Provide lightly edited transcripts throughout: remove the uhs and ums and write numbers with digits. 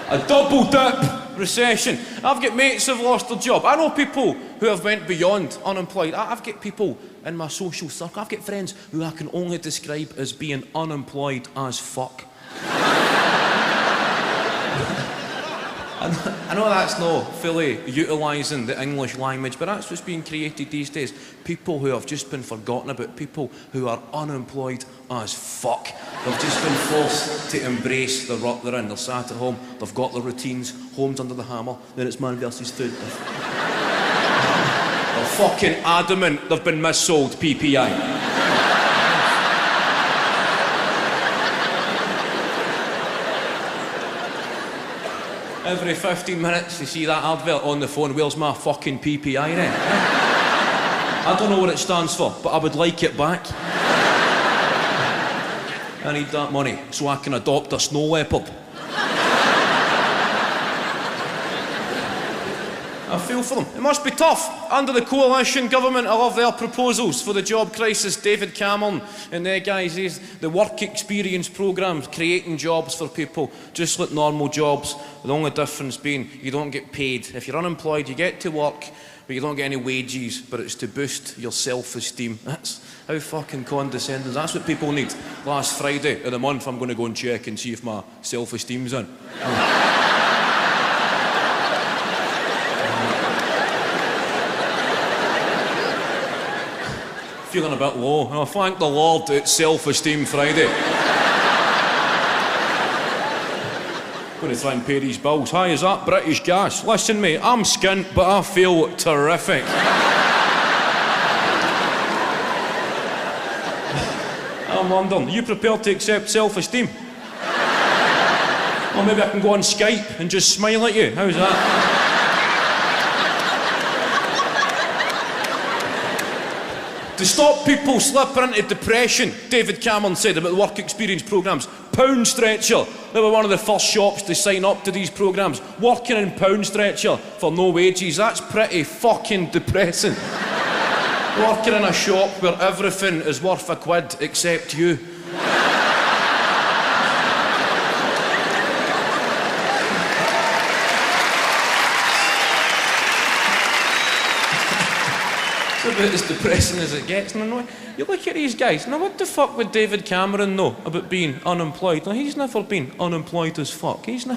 A double dip recession. I've got mates who've lost their job. I know people who have went beyond unemployed. I've got people in my social circle. I've got friends who I can only describe as being unemployed as fuck. I know that's not fully utilising the English language, but that's what's being created these days. People who have just been forgotten about, people who are unemployed as fuck. They've just been forced to embrace the rut they're in. They're sat at home, they've got their routines, home's under the hammer, then it's man versus food. They're fucking adamant they've been missold PPI. Every 15 minutes you see that advert on the phone, where's my fucking PPI then? I don't know what it stands for, but I would like it back. I need that money so I can adopt a snow leopard. I feel for them. It must be tough. Under the coalition government, I love their proposals for the job crisis. David Cameron and their guys, the work experience programmes, creating jobs for people, just like normal jobs. The only difference being you don't get paid. If you're unemployed, you get to work, but you don't get any wages, but it's to boost your self-esteem. That's how fucking condescending. That's what people need. Last Friday of the month, I'm going to go and check and see if my self-esteem's in. Feeling a bit low. Oh, thank the Lord it's Self-Esteem Friday. Going to try and pay these bills. Hi, is that British Gas? Listen, mate, I'm skint, but I feel terrific. I'm wondering, are you prepared to accept self-esteem? Or maybe I can go on Skype and just smile at you. How's that? To stop people slipping into depression, David Cameron said about the work experience programmes, Pound Stretcher. They were one of the first shops to sign up to these programmes. Working in Pound Stretcher for no wages, that's pretty fucking depressing. Working in a shop where everything is worth a quid except you. About as depressing as it gets. And you look at these guys, now what the fuck would David Cameron know about being unemployed? Now, he's never been unemployed as fuck. David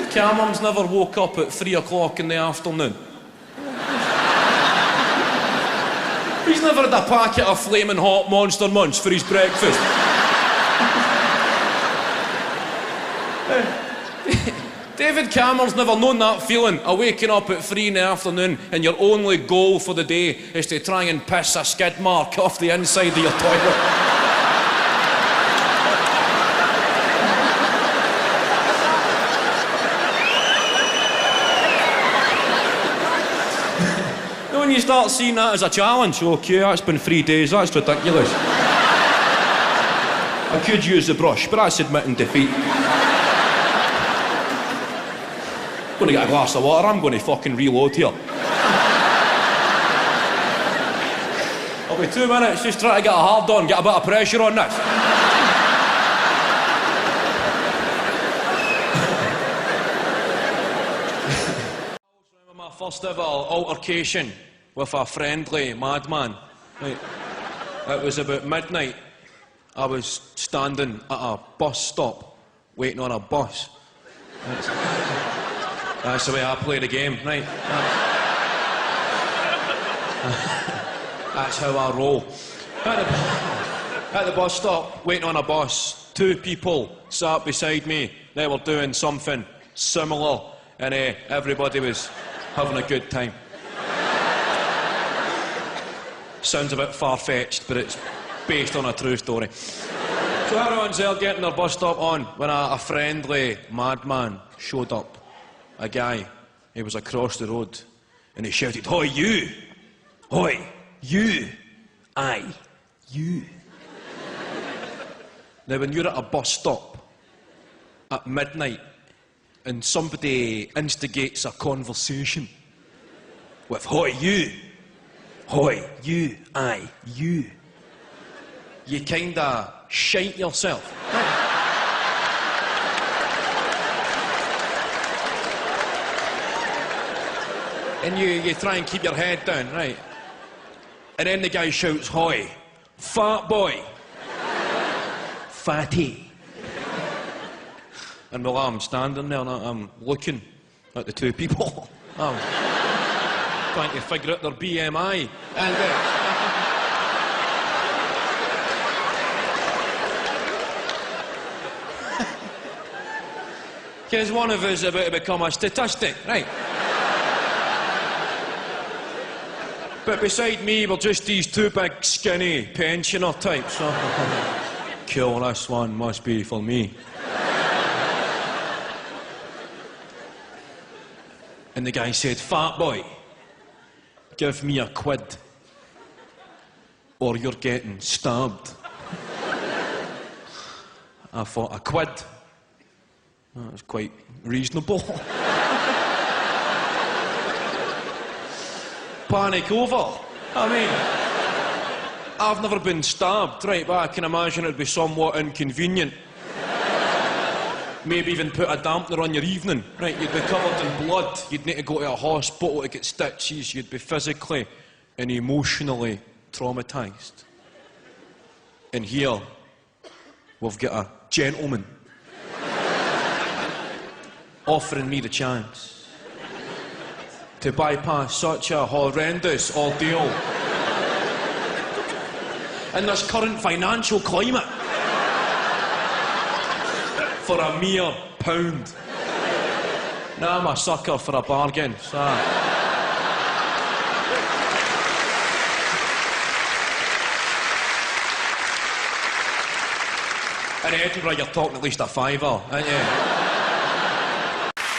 Cameron's never woke up at 3 o'clock in the afternoon. He's never had a packet of flaming hot Monster Munch for his breakfast. David Cameron's never known that feeling of waking up at 3 in the afternoon and your only goal for the day is to try and piss a skid mark off the inside of your toilet. When you start seeing that as a challenge, okay, that's been 3 days, that's ridiculous. I could use the brush, but that's admitting defeat. I'm going to get a glass of water, I'm going to fucking reload here. I'll be 2 minutes, just try to get a hard on, get a bit of pressure on this. I remember my first ever altercation with a friendly madman. Right. It was about midnight. I was standing at a bus stop, waiting on a bus. That's the way I play the game, right? That's how I roll. At the bus stop, waiting on a bus, 2 people sat beside me. They were doing something similar, and everybody was having a good time. Sounds a bit far-fetched, but it's based on a true story. So everyone's there getting their bus stop on when a friendly madman showed up. A guy, he was across the road, and he shouted, "Hoi, you! Hoi, you! Aye, you!" Now, when you're at a bus stop at midnight and somebody instigates a conversation with "Hoi, you! Hoi, you! Aye, you!" you kinda shite yourself. And you try and keep your head down, right? And then the guy shouts, "Hoy, fat boy, fatty." And well, I'm standing there and I'm looking at the two people. I'm trying to figure out their BMI. And because one of us is about to become a statistic, right? But beside me were just these two big, skinny pensioner types. So, cool, this one must be for me. And the guy said, "Fat boy, give me £1 or you're getting stabbed." I thought, £1? That was quite reasonable. Panic over. I mean, I've never been stabbed, right, but I can imagine it'd be somewhat inconvenient. Maybe even put a dampener on your evening, right? You'd be covered in blood, you'd need to go to a hospital to get stitches, you'd be physically and emotionally traumatised. And here, we've got a gentleman offering me the chance to bypass such a horrendous ordeal in this current financial climate for a mere £1. Now I'm a sucker for a bargain, so. In Edinburgh, you're talking at least a £5, aren't you?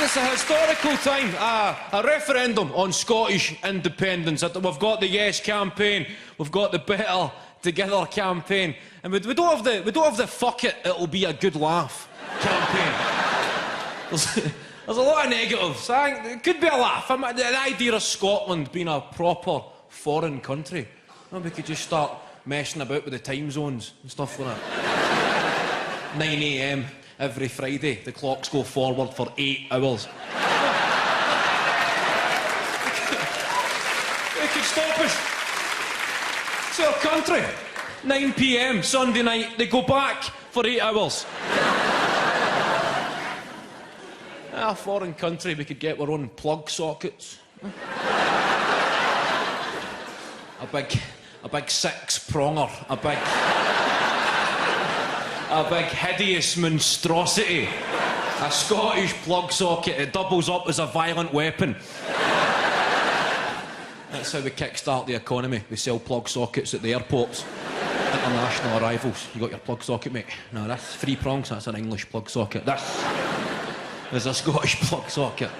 It's a historical time, a referendum on Scottish independence. We've got the Yes campaign, we've got the Better Together campaign, and we don't have the fuck it'll be a good laugh campaign. There's a lot of negatives. I think it could be a laugh. The idea of Scotland being a proper foreign country, maybe we could just start messing about with the time zones and stuff like that. 9 AM every Friday, the clocks go forward for 8 hours. They could stop us. It's our country. 9 PM Sunday night, they go back for 8 hours. A foreign country, we could get our own plug sockets. A big six-pronger, a big hideous monstrosity. A Scottish plug socket, it doubles up as a violent weapon. That's how we kickstart the economy. We sell plug sockets at the airports. International arrivals. You got your plug socket, mate? No, that's 3 prongs, that's an English plug socket. There's a Scottish plug socket.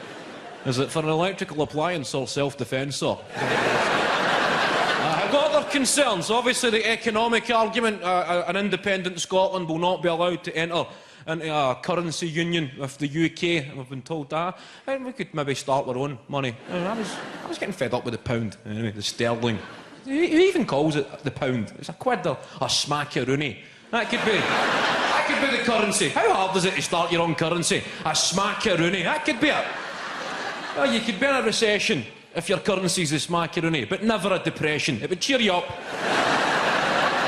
Is it for an electrical appliance or self-defence, or? I've got other concerns. Obviously, the economic argument, an independent Scotland will not be allowed to enter into a currency union with the UK. We've been told that. And we could maybe start our own money. I was getting fed up with the pound, anyway, the sterling. Who even calls it the pound? It's a quid or a smackaroonie. That could be the currency. How hard is it to start your own currency? A smackaroonie. That could be it. Well, you could be in a recession if your currency's a smackaroonie, but never a depression. It would cheer you up.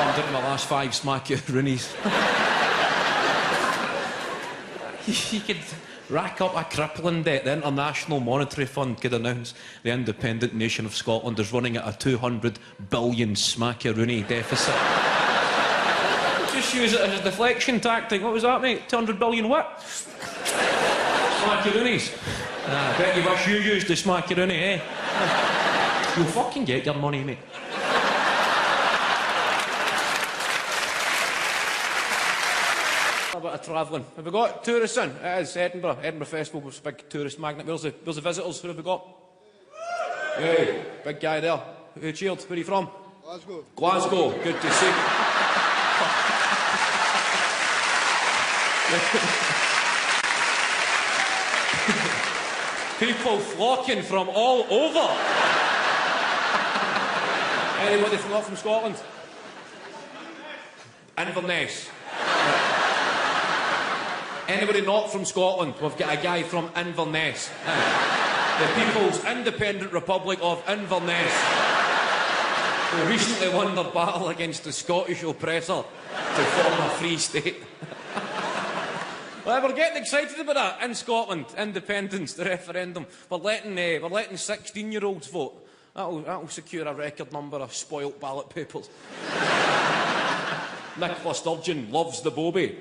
I'm doing my last 5 smackaroonies. You could rack up a crippling debt. The International Monetary Fund could announce the independent nation of Scotland is running at a 200 billion smackaroonie deficit. Just use it as a deflection tactic. What was that, mate? 200 billion what? Smackaroonies. I bet you wish you used the smackaroonie, eh? You'll fucking get your money, mate. A bit of travelling. Have we got tourists in? It is Edinburgh. Edinburgh Festival was a big tourist magnet. Where's the visitors? Who have we got? Hey, big guy there. Who cheered? Where are you from? Glasgow. Glasgow. Good to see. People flocking from all over. Anybody not from Scotland? Inverness. Anybody not from Scotland? We've got a guy from Inverness. the People's Independent Republic of Inverness, who recently won their battle against the Scottish oppressor to form a free state. Well, we're getting excited about that in Scotland. Independence, the referendum. We're letting 16-year-olds vote. That'll secure a record number of spoilt ballot papers. Nicola Sturgeon loves the Bobby.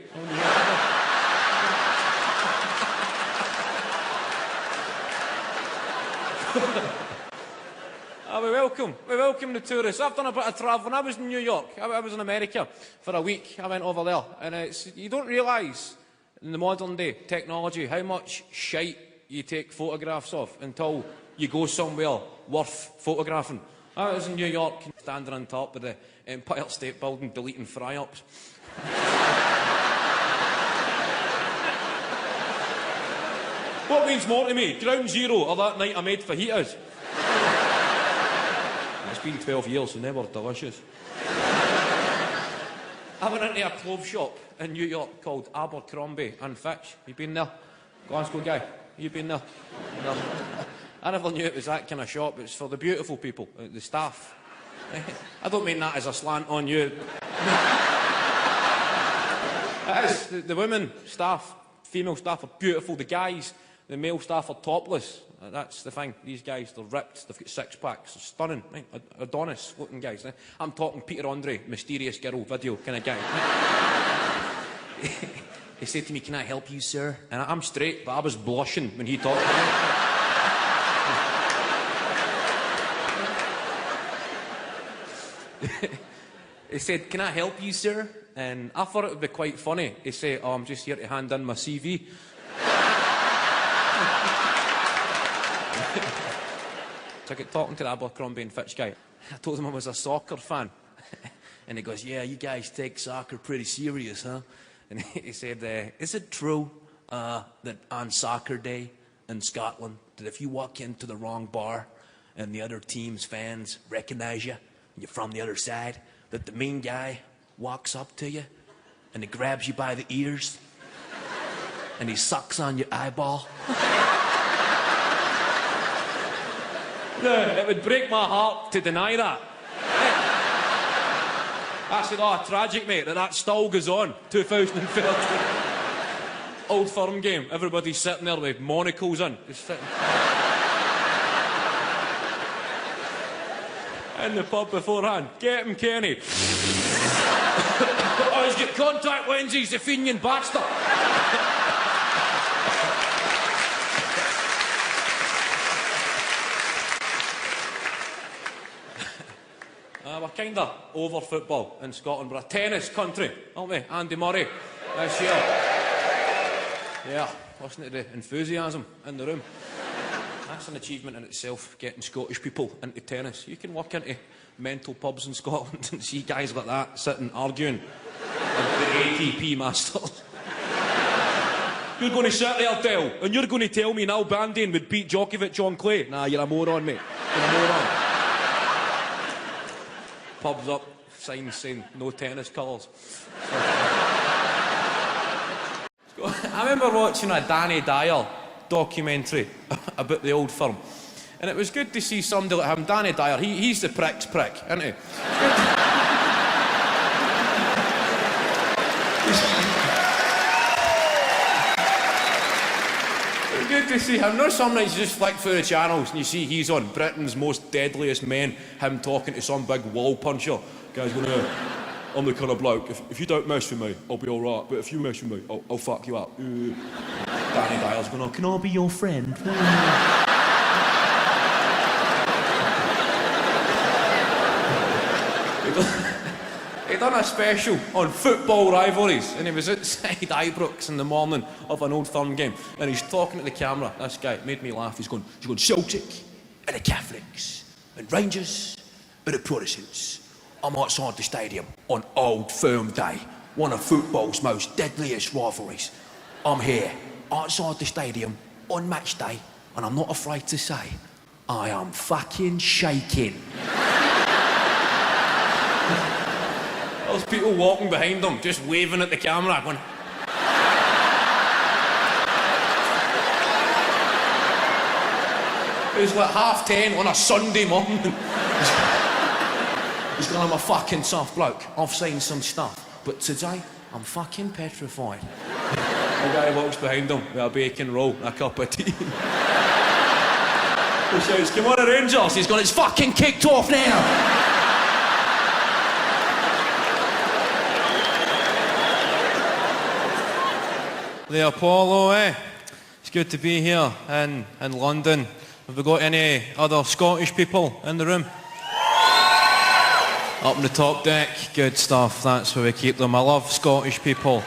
We welcome the tourists. I've done a bit of travel. When I was in New York, I was in America for a week. I went over there, and you don't realise in the modern day technology how much shite you take photographs of until you go somewhere worth photographing. I was in New York, standing on top of the Empire State Building, deleting fry-ups. What means more to me, Ground Zero or that night I made fajitas? It's been 12 years and they were delicious. I went into a clothes shop in New York called Abercrombie and Fitch. You been there? Glasgow guy, you been there? No. I never knew it was that kind of shop. It's for the beautiful people, the staff. I don't mean that as a slant on you. It is. The women staff, female staff are beautiful. The guys, the male staff are topless. That's the thing. These guys, they're ripped. They've got six-packs. They're stunning. Right? Adonis-looking guys. I'm talking Peter Andre, Mysterious Girl video kind of guy. He said to me, "Can I help you, sir?" And I'm straight, but I was blushing when he talked to me. He said, "Can I help you, sir?" And I thought it would be quite funny. He said, "Oh, I'm just here to hand in my CV." So I got talking to the Abercrombie and Fitch guy. I told him I was a soccer fan. And he goes, "Yeah, you guys take soccer pretty serious, huh?" And he said, "Is it true that on soccer day in Scotland, that if you walk into the wrong bar and the other team's fans recognise you, and you're from the other side, that the main guy walks up to you and he grabs you by the ears and he sucks on your eyeball?" It would break my heart to deny that. I said, "Oh, tragic, mate, that still goes on." 2013. Old Firm game. Everybody's sitting there with monocles on. Just sitting in the pub beforehand. "Get him, Kenny." "Oh, he's got contact lenses, the Fenian bastard." We're kind of over football in Scotland. We're a tennis country, aren't we? Andy Murray this year. Yeah, listen to the enthusiasm in the room. That's an achievement in itself, getting Scottish people into tennis. You can walk into mental pubs in Scotland and see guys like that sitting arguing with the ATP Masters. "You're going to sit there, Dell, and you're going to tell me Nal Bandian would beat Djokovic on clay? Nah, you're a moron, mate. You're a moron." Pubs up, signs saying no tennis colours. I remember watching a Danny Dyer documentary about the Old Firm, and it was good to see somebody like him. Danny Dyer, he's the prick's prick, isn't he? It's good to see him. No, some nights you just flick through the channels and you see he's on Britain's Most Deadliest Men, him talking to some big wall puncher. Guys going, "I'm the kind of bloke, if you don't mess with me, I'll be alright, but if you mess with me, I'll fuck you up." Danny Dyer's going, "Oh, can I be your friend?" He done a special on football rivalries, and he was outside Ibrox in the morning of an Old Firm game, and he's talking to the camera. This guy made me laugh. He's going, "Celtic and the Catholics, and Rangers and the Protestants. I'm outside the stadium on Old Firm Day, one of football's most deadliest rivalries. I'm here outside the stadium on match day, and I'm not afraid to say, I am fucking shaking." There's people walking behind them, just waving at the camera, going... was like 10:30 on a Sunday morning. He's going, I'm a fucking tough bloke. I've seen some stuff. But today, I'm fucking petrified. The guy walks behind him with a bacon roll and a cup of tea. He shouts, come on, Rangers. He's going, it's fucking kicked off now. The Apollo, eh? It's good to be here in London. Have we got any other Scottish people in the room? Up on the top deck, good stuff. That's where we keep them. I love Scottish people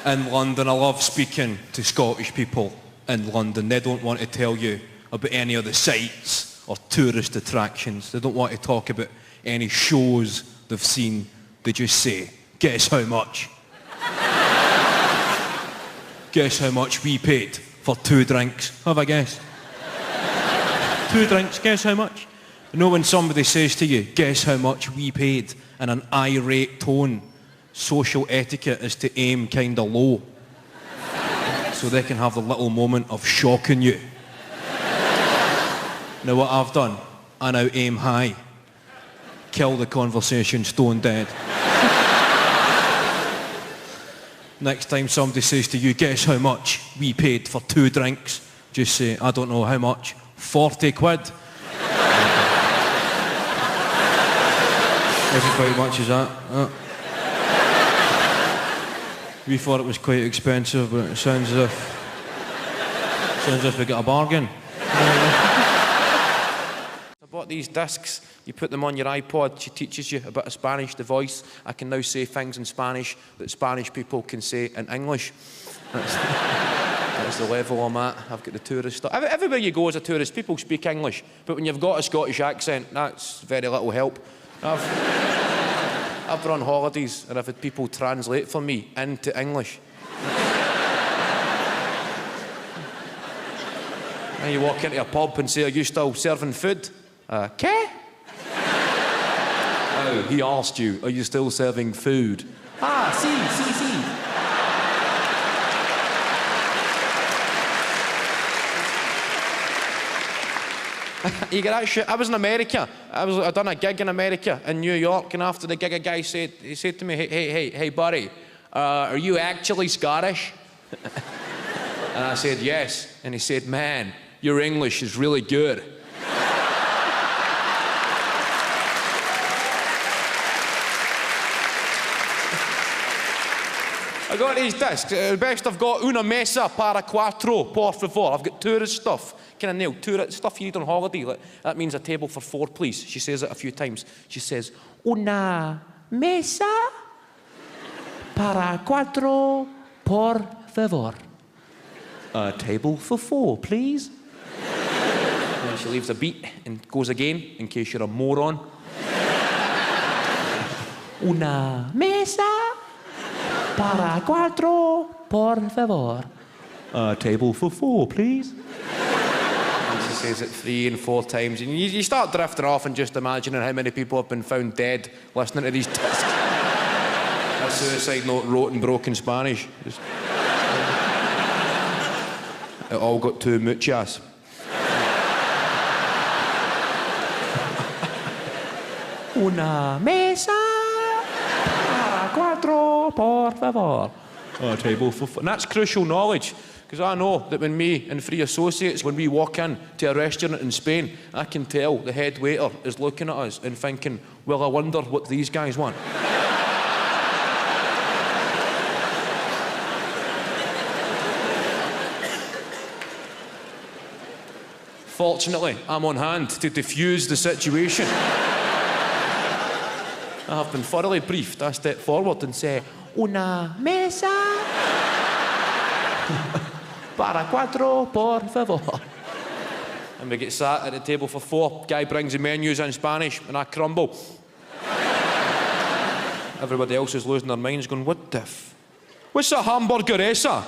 in London. I love speaking to Scottish people in London. They don't want to tell you about any of the sights or tourist attractions. They don't want to talk about any shows they've seen. They just say, guess how much? Guess how much we paid for 2 drinks? Have a guess? 2 drinks, guess how much? You know when somebody says to you, guess how much we paid, in an irate tone, social etiquette is to aim kind of low. So they can have the little moment of shocking you. Now what I've done, I now aim high. Kill the conversation stone dead. Next time somebody says to you, guess how much we paid for 2 drinks? Just say, I don't know how much. 40 quid. That's about how much is that? We thought it was quite expensive, but it sounds as if we got a bargain. I bought these discs. You put them on your iPod. She teaches you a bit of Spanish, the voice. I can now say things in Spanish that Spanish people can say in English. That's the level I'm at. I've got the tourist stuff. Everywhere you go as a tourist, people speak English. But when you've got a Scottish accent, that's very little help. I've run holidays and I've had people translate for me into English. And you walk into a pub and say, are you still serving food? ¿Qué? Oh, he asked you, are you still serving food? Ah, sí. You get that shit? I was in America. I'd done a gig in America, in New York, and after the gig, a guy said to me, hey, buddy, are you actually Scottish? And I said, yes. And he said, man, your English is really good. I got these discs. The best I've got, una mesa para cuatro, por favor. I've got tourist stuff. Kind of nailed. Tourist stuff you need on holiday. Like, that means a table for 4, please. She says it a few times. She says, una mesa para cuatro, por favor. A table for 4, please. And then she leaves a beat and goes again, in case you're a moron. Una mesa para cuatro, por favor. A table for 4, please. And she says it 3 and 4 times. And you start drifting off and just imagining how many people have been found dead listening to these discs. A suicide note wrote in broken Spanish. Just, it all got 2 muchas. Una mesa para cuatro, por favor. A table for 4. And that's crucial knowledge, because I know that when me and 3 associates, when we walk in to a restaurant in Spain, I can tell the head waiter is looking at us and thinking, well, I wonder what these guys want. Fortunately, I'm on hand to defuse the situation. I have been thoroughly briefed. I step forward and say, una mesa para cuatro, por favor. And we get sat at the table for 4. Guy brings the menus in Spanish, and I crumble. Everybody else is losing their minds, going, what the f... What's a hamburger esa?